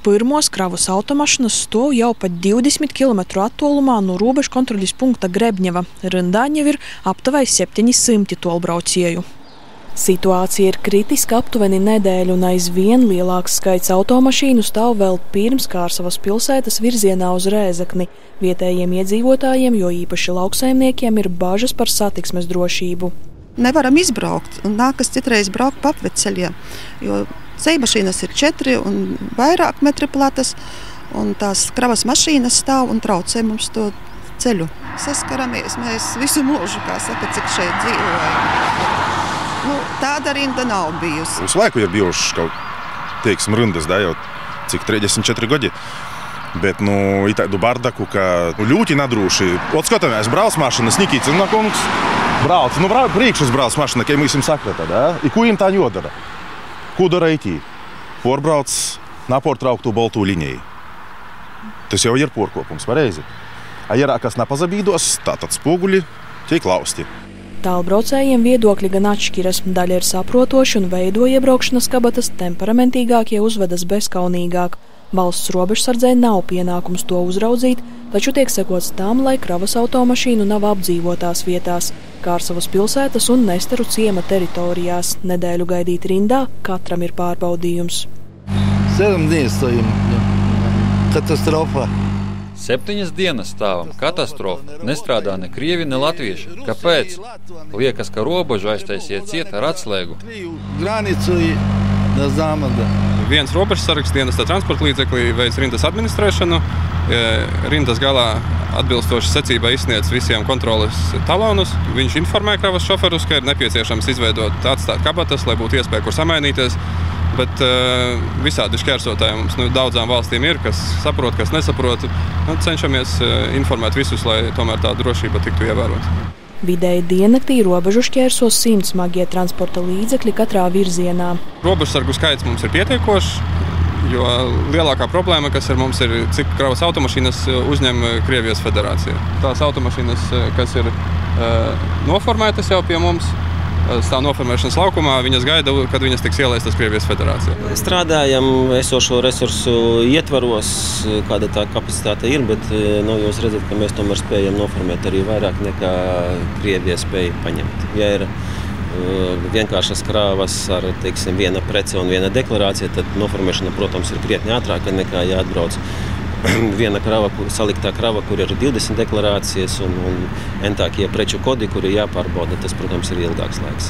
pirmos kravas automašīnas stāv jau pat 20 km attālumā no robežu kontroļas punkta Grebņeva. Rindā jau ir aptuveni 700 tollbraucēju. Situācija ir kritiska aptuveni nedēļu un aizvien lielāks skaits automašīnu stāv vēl pirms Kārsavas pilsētas virzienā uz Rēzekni. Vietējiem iedzīvotājiem, jo īpaši lauksaimniekiem, ir bažas par satiksmes drošību. Nevaram izbraukt un nākas citreiz braukt pa apveceļiem, jo ceļmašīnas ir 4 un vairāk metri platas, un tās kravas mašīnas stāv un traucē mums to ceļu. Saskaramies mēs visu mūžu, kā saka, cik šeit dzīvojam. Tāda rinda nav bijusi. Uz laiku ir bijuši kaut, teiksim, rindas, jau cik 34 gadi. Bet, ir tādu bardaku, ka ļoti nadrūši. Skatāmies, brauc mašīnas, Nikīts, kungs, brauc. Priekšas brauc mašīna, ka mēs jums sakrata, da? I ko jums tā jodara? Ko dara IT? Porbrauc nepārtrauktu baltu liniju. Tas jau ir porkopums, pareizi. Ja kas nepazabīdos, tātad spoguļi tiek lausti. Tālbraucējiem viedokļi gan atšķiras. Daļa ir saprotoši un veido iebraukšanas kabatas, temperamentīgākie uzvedas bezkaunīgāk. Valsts robežsardzei nav pienākums to uzraudzīt, taču tiek sekots tam, lai kravas automašīnu nav apdzīvotās vietās, Kārsavas pilsētas un Nesteru ciema teritorijās. Nedēļu gaidīt rindā katram ir pārbaudījums. 7 dienas stāvim. Katastrofa. 7 dienas stāvam. Katastrofa. Nestrādā ne krievi, ne latvieši. Kāpēc? Liekas, ka robežu aiztaisiet ciet ar atslēgu. Viens robežsargs dienesta transporta līdzeklī veic rindas administrēšanu. Rindas galā atbilstoši secībai izsniedz visiem kontroles talonus. Viņš informē kravas šoferus, ka ir nepieciešams atstāt kabatas, lai būtu iespēja kur samainīties. Bet visādi šķērsotāji mums daudzām valstīm ir, kas saprot, kas nesaprot. Cenšamies informēt visus, lai tomēr tā drošība tiktu ievērota. Vidēji diennaktī robežu šķērso 100 smagie transporta līdzekļi katrā virzienā. Robežsargu skaits mums ir pietiekošs, jo lielākā problēma, kas ir mums, ir cik kravas automašīnas uzņem Krievijas federācija. Tās automašīnas, kas ir noformētas jau pie mums, stāv noformēšanas laukumā, viņas gaida, kad viņas tiks ielaistas Krievijas federācijā. Strādājam esošo resursu ietvaros, kāda tā kapacitāte ir, bet jūs redzat, ka mēs tomēr spējam noformēt arī vairāk nekā Krievija spēja paņemt. Ja ir vienkāršas krāvas ar, teiksim, viena prece un viena deklarācija, tad noformēšana, protams, ir krietni ātrāka nekā jāatbrauc viena krava, saliktā krava, kur ir 20 deklarācijas un entākie preču kodi, kuri jāpārbauda, tas, protams, ir ilgāks laiks.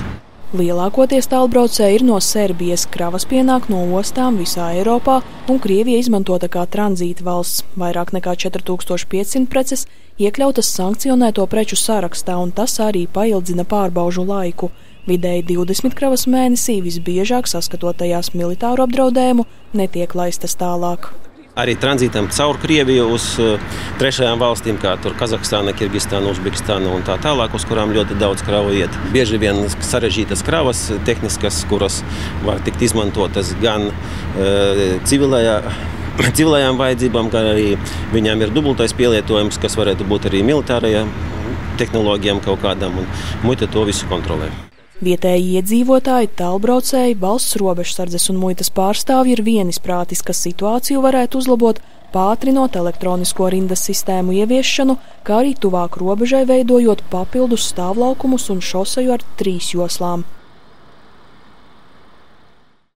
Lielākoties tālbraucēji ir no Serbijas. Kravas pienāk no ostām visā Eiropā, un Krievija izmantota kā tranzīta valsts. Vairāk nekā 4500 preces iekļautas sankcionēto preču sarakstā, un tas arī paildzina pārbaužu laiku. Vidēji 20 kravas mēnesī, visbiežāk saskatotajās militāru apdraudējumu, netiek laistas tālāk. Arī tranzītam caur Krieviju uz trešajām valstīm, kā tur Kazahstāna, Kirgistāna, Uzbekistāna un tā tālāk, uz kurām ļoti daudz kravu iet. Bieži vien sarežģītas kravas, tehniskas, kuras var tikt izmantotas gan civilajām vajadzībām, gan arī viņām ir dubultais pielietojums, kas varētu būt arī militārajām tehnoloģijām kaut kādām, un muita to visu kontrolē. Vietēji iedzīvotāji, tālbraucēji, valsts robežsardzes un muitas pārstāvji ir vienisprātis, ka situāciju varētu uzlabot, pātrinot elektronisko rindas sistēmu ieviešanu, kā arī tuvāk robežai veidojot papildus stāvlaukumus un šoseju ar 3 joslām.